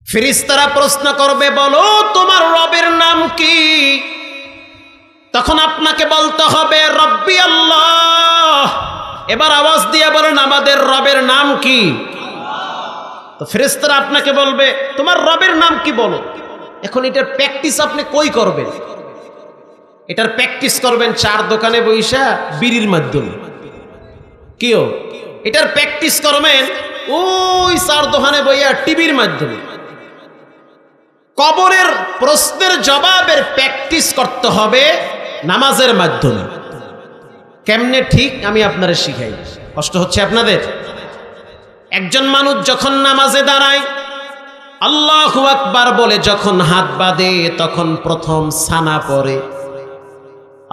ফেরেশতারা প্রশ্ন করবে, বলো তোমার রবের নাম কি? তখন আপনাকে বলতে হবে রব্বি আল্লাহ। এবার আওয়াজ দিয়ে বলেন, আমাদের রবের নাম কি? তো ফেরেশতারা আপনাকে বলবে তোমার রবের নাম কি বলো। এখন এটার প্র্যাকটিস আপনি কই করবেন? এটার প্র্যাকটিস করবেন চার দোকানে বইসা বিড়ির মাধ্যমে। কিও এটার প্র্যাকটিস করবেন ওই চার দোকানে বইয়া টিভির মাধ্যমে। কবরের প্রশ্নের জবাবের প্র্যাকটিস করতে হবে নামাজের মাধ্যমে। কেমনে ঠিক আমি আপনাদের শিখাই, কষ্ট হচ্ছে আপনাদের? একজন মানুষ যখন নামাজে দাঁড়ায় আল্লাহু আকবার বলে যখন হাত বাঁধে তখন প্রথম সানা পড়ে,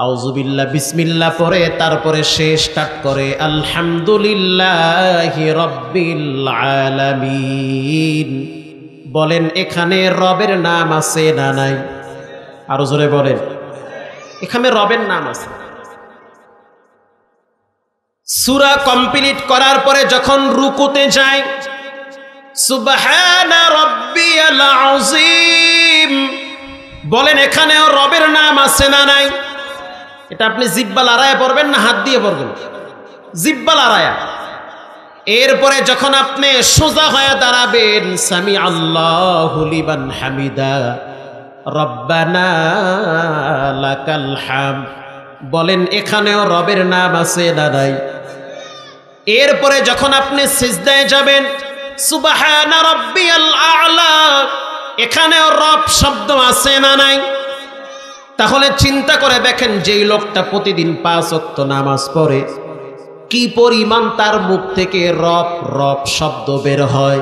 আউযুবিল্লাহ বিসমিল্লাহ পড়ে, তারপরে সে স্টার্ট করে আলহামদুলিল্লাহি রাব্বিল আলামিন। বলেন এখানে রবের নাম আছে না নাই? আরো জোরে বলেন, এখানে রবের নাম আছে। সূরা কমপ্লিট করার পরে যখন রুকুতে যায় সুবহানা রাব্বিয়াল আযীম, বলেন এখানেও রবের নাম আছে না নাই? এটা আপনি জিহ্বা লড়াইয়া পড়বেন না হাত দিয়ে পড়বেন? জিহ্বা লড়াইয়া। এরপরে যখন আপনি সোজা হয়ে দাঁড়াবেন সামি আল্লাহু লিমান হামিদা রব্বানা লাকাল হামদ, বলেন এখানেও রবের নাম আছে না নাই? এরপরে যখন আপনি সিজদায় যাবেন সুবহানা রাব্বিয়াল আ'লা, এখানেও রব শব্দ আছে না নাই? তাহলে চিন্তা করে দেখেন যেই লোকটা প্রতিদিন 5 ওয়াক্ত নামাজ পড়ে কি পরিমাণ তার মুখ থেকে রব রব শব্দ বের হয়।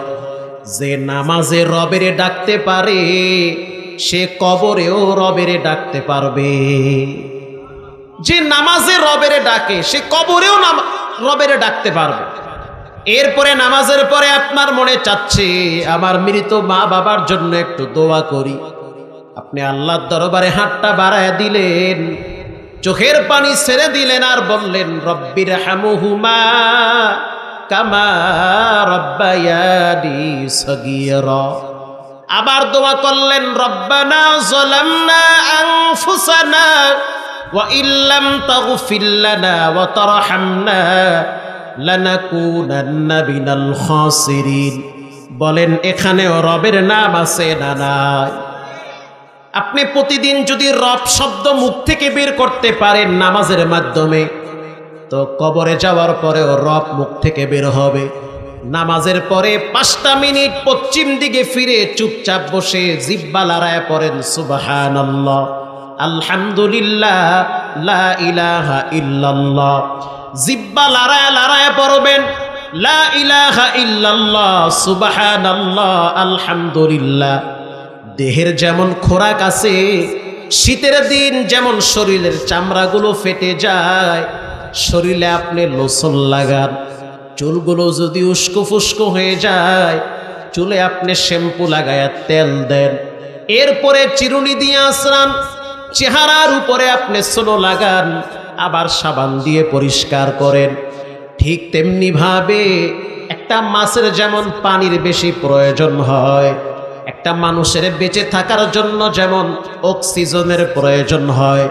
যে নামাজে রবেরে ডাকতে পারে সে কবরেও রবেরে ডাকতে পারবে। যে নামাজে রবেরে ডাকে সে কবরেও রবেরে ডাকতে পারবে। এরপরে নামাজের পরে আপনার মনে চাচ্ছে আমার মৃত মা বাবার জন্য একটু দোয়া করি, আপনি আল্লাহর দরবারে হাতটা বাড়ায় দিলেন, চোখের পানি ছেড়ে দিলেন আর বললেন রব্বির হামহুমা কামা রব্বায়ানি সগীরা। আবার দোয়া করলেন রব্বানা যালামনা আনফুসানা ওয়া ইল্লাম তাগফির লানা ওয়া তারহামনা লানাকুনান্না মিনাল খাসিরিন। বলেন এখানেও রবের নাম আছে না নাই? আপনি প্রতিদিন যদি রব শব্দ মুখ থেকে বের করতে পারেন নামাজের মাধ্যমে, তো কবরে যাওয়ার পরেও রব মুখ থেকে বের হবে। নামাজের পরে 5টা মিনিট পশ্চিম দিকে ফিরে চুপচাপ বসে জিহ্বা লড়ায় পড়েন সুবহানাল্লাহ আলহামদুলিল্লাহ লা ইলাহা ইল্লাল্লাহ। জিহ্বা লড়ায় লড়ায় পড়বেন লা ইলাহা ইল্লাল্লাহ সুবহানাল্লাহ আলহামদুলিল্লাহ। দেহের যেমন খোরাক আছে, শীতের দিন যেমন শরীরের চামড়াগুলো ফেটে যায়, শরীরে আপনি লোশন লাগান, চুলগুলো যদি উস্কো ফুস্কো হয়ে যায় চুলে আপনি শ্যাম্পু লাগায়া তেল দেন, এরপরে চিরুনি দিয়ে আসরান, চেহারার উপরে আপনি সোনো লাগান, আবার সাবান দিয়ে পরিষ্কার করেন। ঠিক তেমনি ভাবে একটা মাছের যেমন পানির বেশি প্রয়োজন হয়, একটা মানুষের বেঁচে থাকার জন্য যেমন অক্সিজেনের প্রয়োজন হয়,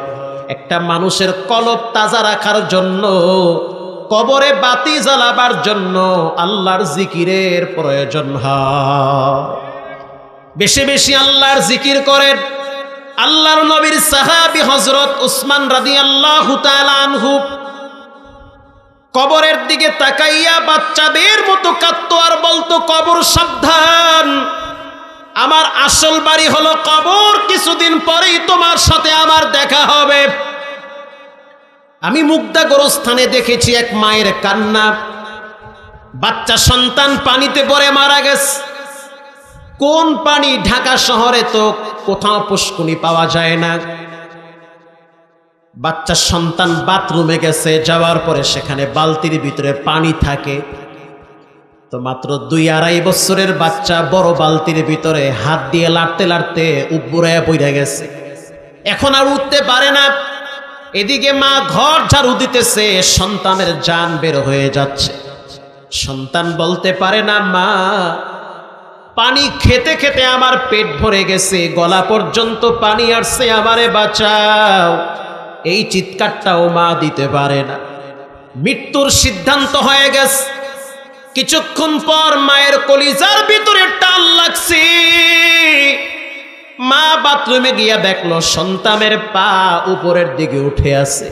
একটা মানুষের কলব তাজা রাখার জন্য, কবরে বাতি জ্বালাবার জন্য আল্লাহর জিকিরের প্রয়োজন হয়। বেশি বেশি আল্লাহর জিকির করেন। আল্লাহর নবীর সাহাবী হযরত উসমান রাদিয়াল্লাহু তাআলা আনহু কবরের দিকে তাকাইয়া বাচ্চাদের মতো কাঁদতো আর বলতো কবর সাবধান, আমার আসল বাড়ি হলো কবর, কিছুদিন পরেই তোমার সাথে আমার দেখা হবে। আমি মুগদা গোরস্থানে দেখেছি এক মায়ের কান্না, বাচ্চা সন্তান পানিতে পড়ে মারা গেছে। কোন পানি? ঢাকা শহরে তো কোথাও পুষ্কুনি পাওয়া যায় না। বাচ্চা সন্তান বাথরুমে গেছে, যাওয়ার পরে সেখানে বালতির ভিতরে পানি থাকে, তো মাত্র 2-2.5 বছরের বাচ্চা বড় বালতির ভিতরে হাত দিয়ে লাড়তে লাড়তে উপরে পড়ে গেছে, এখন আর উঠতে পারে না। এদিকে মা ঘর ঝাড়ু দিতেছে, সন্তানের জান বের হয়ে যাচ্ছে। সন্তান বলতে পারে না মা পানি খেতে খেতে আমার পেট ভরে গেছে, গলা পর্যন্ত পানি আসছে, আমারে বাঁচাও। এই চিৎকারটাও মা দিতে পারে না। মৃত্যুর সিদ্ধান্ত হয়ে গেছে। কিছুক্ষণ পর মায়ের কলিজার ভিতরে টান লাগছে। মা বাথরুমে গিয়া দেখলো সন্তানের পা উপরের দিকে উঠে আছে।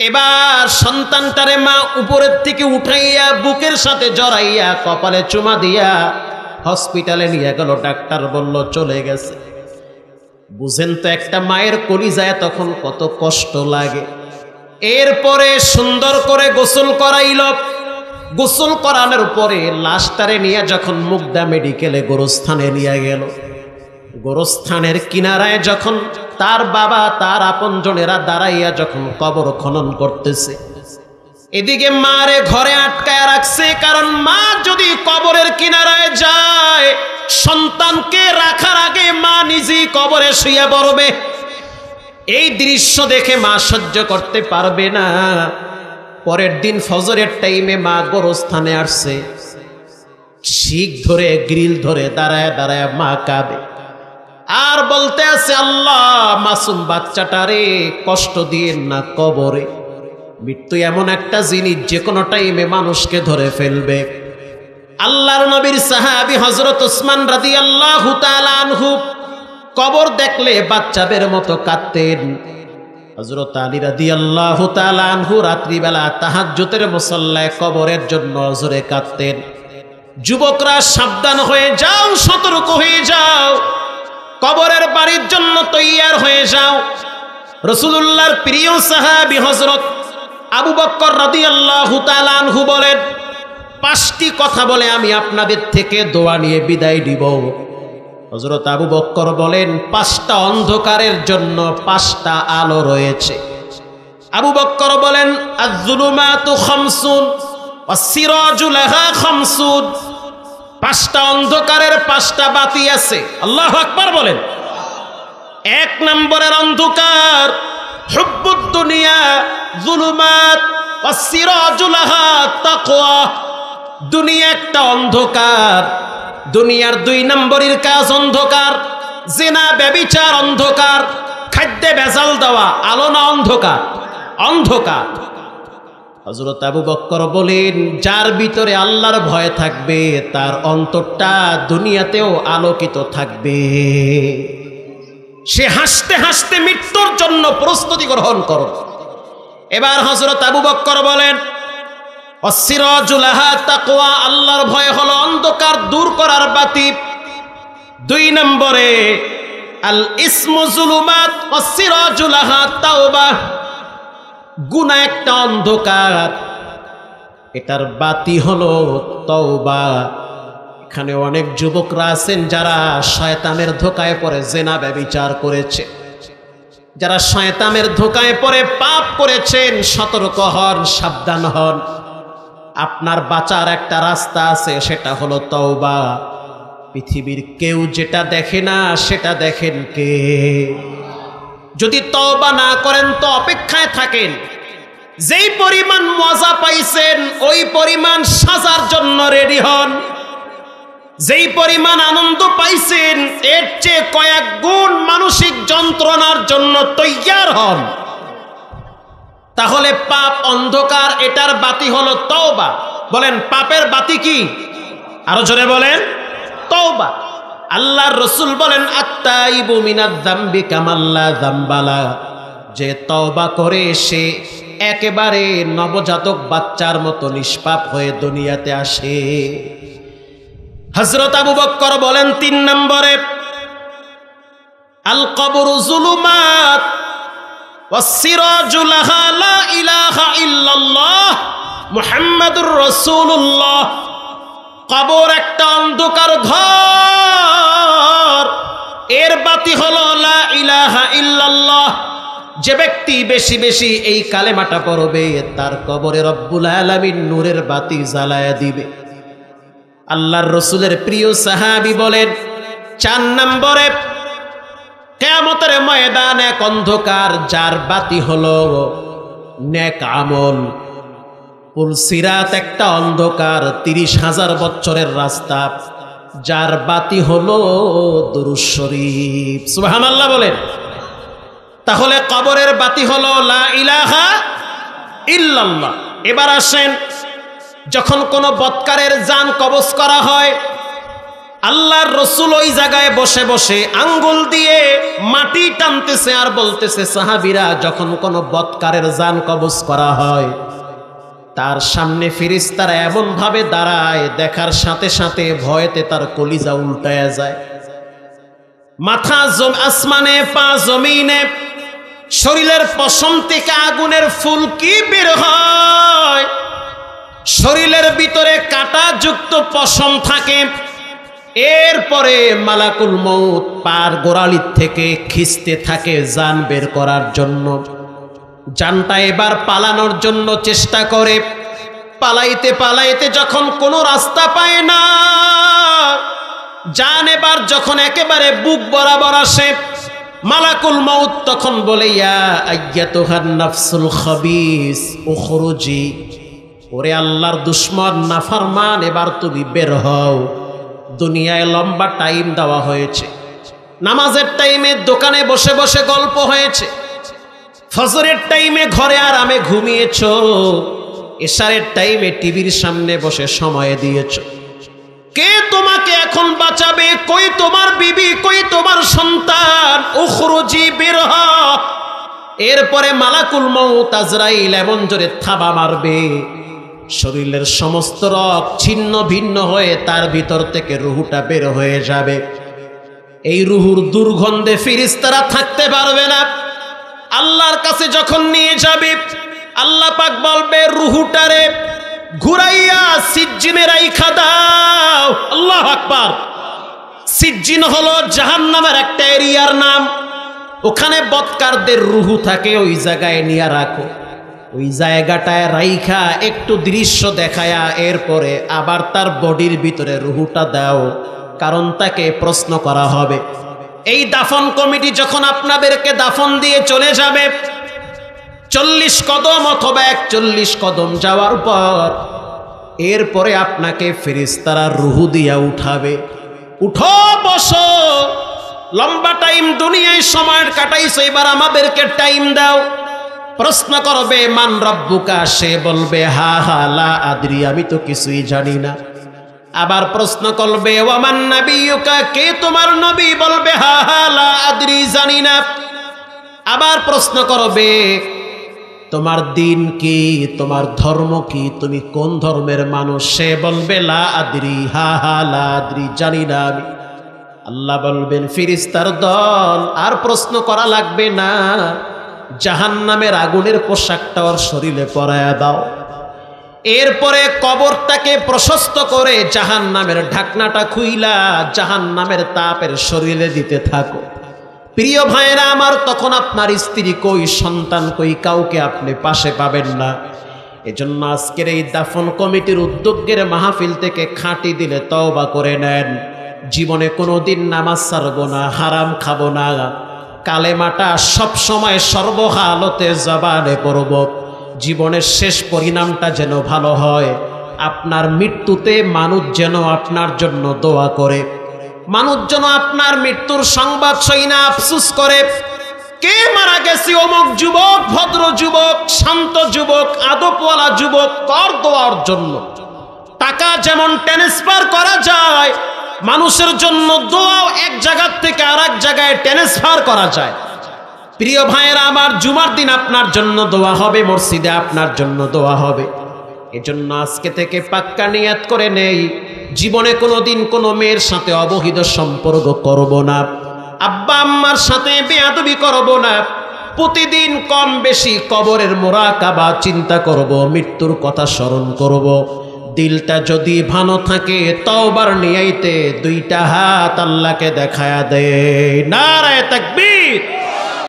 এবার সন্তানটারে মা উপরের থেকে উঠাইয়া বুকের সাথে জড়াইয়া কপালে চুমা দিয়া হসপিটালে নিয়ে গেল। ডাক্তার বলল চলে গেছে। বুঝেন তো একটা মায়ের কলিজায় তখন কত কষ্ট লাগে। এরপরে সুন্দর করে গোসল করাইল। গোসল করানোর পরে লাশটারে নিয়ে যখন মুগদা মেডিকেলে গোরস্থানে নিয়ে গেল, গোরস্থানের কিনারায় যখন তার বাবা তার আপনজনেরা দাঁড়াইয়া যখন কবর খনন করতেছে, এদিকে মারে ঘরে আটকায় রাখছে। কারণ মা যদি কবরের কিনারায় যায়, সন্তানকে রাখার আগে মা নিজেই কবরে শুয়ে পড়বে। এই দৃশ্য দেখে মা সহ্য করতে পারবে না। পরের দিন ফজরের টাইমে মা গোরস্থানে আসছে। শিক ধরে গ্রিল ধরে দাঁড়ায় দাঁড়ায় মা কাঁদে আর বলতে আছে, আল্লাহ মাসুম বাচ্চাটারে কষ্ট দিয়েন না কবরে। মৃত্যু এমন একটা জিনিস যে কোনো টাইমে মানুষকে ধরে ফেলবে। আল্লাহর নবীর সাহাবী হযরত ওসমান রাদিয়াল্লাহু তাআলা আনহু কবর দেখলে বাচ্চাদের মতো কাঁদতেন। হযরত আলী রাদিয়াল্লাহু তাআলা আনহু রাত্রিবেলা তাহাজ্জুদের মুসাল্লায় কবরের জন্য জোরে কাঁদতেন। যুবকরা সাবধান হয়ে যাও, সতর্ক হয়ে যাও, কবরের বাড়ির জন্য তৈয়ার হয়ে যাও। রাসূলুল্লাহর প্রিয় সাহাবী হযরত আবু বকর রাদিয়াল্লাহু তাআলা আনহু বলেন, 5টি কথা বলে আমি আপনাদের থেকে দোয়া নিয়ে বিদায় দিব। হযরত আবু বকর বলেন, 5টা অন্ধকারের জন্য 5টা আলো রয়েছে। আবু বকর বলেন, আয-যুলুমাতু খামসুন ওয়াস-সিরাজু লাহা খামসুন। 5টা অন্ধকারের 5টা বাতি আছে। আল্লাহু আকবার বলেন। 1 নম্বরের অন্ধকার হুব্বুদ দুনিয়া যুলুমাত ওয়াস-সিরাজু লাহা তাকওয়া। দুনিয়া একটা অন্ধকার। দুনিয়ার 2 নম্বরের কাজ অন্ধকার। জিনা ব্যভিচার অন্ধকার। খাদ্যে ভেজাল দেওয়া আলো না অন্ধকার? অন্ধকার। হযরত আবু বকর বলেন, যার ভিতরে আল্লাহর ভয় থাকবে তার অন্তরটা দুনিয়াতেও আলোকিত থাকবে। সে হাসতে হাসতে মৃত্যুর জন্য প্রস্তুতি গ্রহণ করো। এবার হযরত আবু বকর বলেন, ওয়াস-সিরাজু লাহা তাকওয়া, আল্লাহর ভয় হলো অন্ধকার দূর করার বাতি। 2 নম্বরে আল ইসমু যুলুমাত ওয়াস-সিরাজু লাহা তাওবা। গুনাহ একটা অন্ধকার, এটার বাতি হলো তওবা। এখানে অনেক যুবকরা আছেন যারা শয়তানের ধোঁকায় পড়ে জিনা ব্যভিচার করেছে, যারা শয়তানের ধোঁকায় পড়ে পাপ করেছেন। সতর্ক হন, সাবধান হন। আপনার বাঁচার একটা রাস্তা আছে, সেটা হলো তওবা। পৃথিবীর কেউ যেটা দেখে না সেটা দেখেন কে? যদি তওবা না করেন তো অপেক্ষায় থাকেন। যেই পরিমাণ মজা পাইছেন ওই পরিমাণ সাজার জন্য রেডি হন। যেই পরিমাণ আনন্দ পাইছেন এর চেয়ে কয়েক গুণ মানসিক যন্ত্রণার জন্য তৈয়ার হন। তাহলে পাপ অন্ধকার, এটার বাতি হলো তওবা। বলেন, পাপের বাতি কি? আরো জোরে বলেন, তওবা। আল্লাহর রাসূল বলেন, আত-তাইবু মিনাজ যামবি কামাল্লা যামবালা। যে তওবা করে সে একেবারে নবজাতক বাচ্চার মতো নিষ্পাপ হয়ে দুনিয়াতে আসে। হযরত আবু বকর বলেন 3 নম্বরে, আল কবরু যুলুমাত ওয়াস-সিরাজু লাহা লা ইলাহা ইল্লাল্লাহ মুহাম্মাদুর রাসূলুল্লাহ। কবর একটা অন্ধকার ঘর, এর বাতি হলো লা ইলাহা ইল্লাল্লাহ। যে ব্যক্তি বেশি বেশি এই কালেমাটা পড়বে তার কবরে রব্বুল আলামিন নূরের বাতি জ্বালায়া দিবে। আল্লাহর রাসূলের প্রিয় সাহাবী বলেন 4 নম্বরে, কিয়ামতের ময়দানে এক অন্ধকার, যার বাতি হলো নেক আমল। পুলসিরাত একটা অন্ধকার, 30,000 বছরের রাস্তা। যার বাতি হলো দুরূদ শরীফ। সুবহানাল্লাহ বলেন। তাহলে কবরের বাতি হলো লা ইলাহা ইল্লাল্লাহ। এবার আসেন, যখন কোনো বৎকারের জান কবজ করা হয়, আল্লাহর রসুল ওই জায়গায় বসে বসে আঙ্গুল দিয়ে মাটি টানতেছে আর বলতেছে, সাহাবীরা যখন কোনো বৎকারের জান কবজ করা হয়, তার সামনে ফেরেশতারা এমন ভাবে দাঁড়ায়, দেখার সাথে সাথে ভয়েতে তার কলিজা উল্টায়া যায়। মাথা আসমানে, পা জমিনে, শরীরের পশম থেকে আগুনের ফুলকি বের হয়, শরীরের ভিতরে কাঁটাযুক্ত পশম থাকে। এরপরে মালাকুল মউত পার গোড়ালির থেকে খিঁচতে থাকে জান বের করার জন্য। জানটা এবার পালানোর জন্য চেষ্টা করে, পালাইতে পালাইতে যখন কোনো রাস্তা পায় না, জান এবার যখন একেবারে বুক বরাবর আসে, মালাকুল মউত তখন বলে, ইয়া আইয়াতুহান নাফসুল খাবিস উখরুজি, ওরে আল্লাহর দুশমন নাফরমান, এবার তুমি বের হও। দুনিয়ায় লম্বা টাইম দেওয়া হয়েছে, নামাজের টাইমে দোকানে বসে বসে গল্প হয়েছে, ফজরের টাইমে ঘরে আরামে ঘুমিয়েছ, এশারের টাইমে টিভির সামনে বসে সময় দিয়েছ। কে তোমাকে এখন বাঁচাবে? কই তোমার বিবি, কই তোমার সন্তান? উখরুজি, বের হ। এরপরে মালাকুল মউত আজরাইল এমন জোরে থাবা মারবে, শরীরের সমস্ত রক্ত ছিন্ন ভিন্ন হয়ে তার ভিতর থেকে রুহুটা বের হয়ে যাবে। এই রুহুর দুর্গন্ধে ফেরেশতারা থাকতে পারবে না। আল্লাহর কাছে যখন নিয়ে যাবে, আল্লাহ পাক বলবে, রুহুটারে ঘুরাইয়া সিজ্জিনে রাইখা দাও। আল্লাহু আকবার। সিজ্জিন হলো জাহান্নামের একটা এরিয়ার নাম। ওখানে বৎকারদের রুহু থাকে, ওই জায়গায় নিয়ে রাখো। ওই জায়গাটায় রাইখা একটু দৃশ্য দেখায়া এরপরে আবার তার বডির ভিতরে রুহুটা দাও, কারণ তাকে প্রশ্ন করা হবে। এই দাফন কমিটি যখন আপনাদেরকে দাফন দিয়ে চলে যাবে, 40 কদম অথবা 41 কদম যাওয়ার পর এরপরে আপনাকে ফেরেশতারা রুহু দিয়া উঠাবে। উঠো, বসো, লম্বা টাইম দুনিয়ায় সময় কাটাইছো, এবার আমাদেরকে টাইম দাও। প্রশ্ন করবে, মান রব্বুকা, সে বলবে হা হা লা আদরি, আমি তো কিছুই জানি না। আবার প্রশ্ন করবে, ওয়ামান নাবিয়ুকা, কে তোমার নবী? বলবে হা হা লা আদরি, জানি না। আবার প্রশ্ন করবে, তোমার দিন কি, তোমার ধর্ম কি, তুমি কোন ধর্মের মানুষ? সে বলবে লা আদরি, হা হা লা আদরি, জানি না আমি। আল্লাহ বলবেন, ফেরেশতার দল, আর প্রশ্ন করা লাগবে না, জাহান্নামের আগুনের পোশাকটা ওর শরীরে পরায়া দাও। এরপরে কবরটাকে প্রশস্ত করে জাহান্নামের ঢাকনাটা খুইলা জাহান্নামের তাপের শরীরে দিতে থাকো। প্রিয় ভাইরা আমার, তখন আপনার স্ত্রী কই, সন্তান কই, কাউকে আপনি পাশে পাবেন না। এজন্য আজকের এই দাফন কমিটির উদ্যোগের মাহফিল থেকে খাঁটি দিলে তওবা করে নেন। জীবনে কোনোদিন নামাজ ছাড়বো না, হারাম খাবো না, কালেমাটা সব সময় সর্বহালতে জবানে পড়ব। জীবনের শেষ পরিণামটা যেন ভালো হয়। আপনার মৃত্যুতে মানুষ যেন আপনার জন্য দোয়া করে, মানুষ যেন আপনার মৃত্যুর সংবাদ শুনে আফসোস করে, কে মারা গেছে অমুক যুবক, ভদ্র যুবক, শান্ত যুবক, আদবওয়ালা যুবক, কর দোয়ার জন্য। টাকা যেমন ট্রান্সফার করা যায়, মানুষের জন্য দোয়াও এক জায়গা থেকে আর এক জায়গায় ট্রান্সফার করা যায়। প্রিয় ভাইয়েরা আমার, জুমার দিন আপনার জন্য দোয়া হবে, মসজিদে আপনার জন্য দোয়া হবে। এজন্য আজকে থেকে পাক্কা নিয়াত করে নেই, জীবনে কোনোদিন কোনো মেয়ের সাথে অবহিত সম্পর্ক করব না, আব্বা আম্মার সাথে বেয়াদবি করব না, প্রতিদিন কম বেশি কবরের মুরাকাবা চিন্তা করব, মৃত্যুর কথা স্মরণ করব। দিলটা যদি ভালো থাকে, তওবার নিয়াইতে দুইটা হাত আল্লাহকে দেখায়া দে। নারায়ে তাকবীর।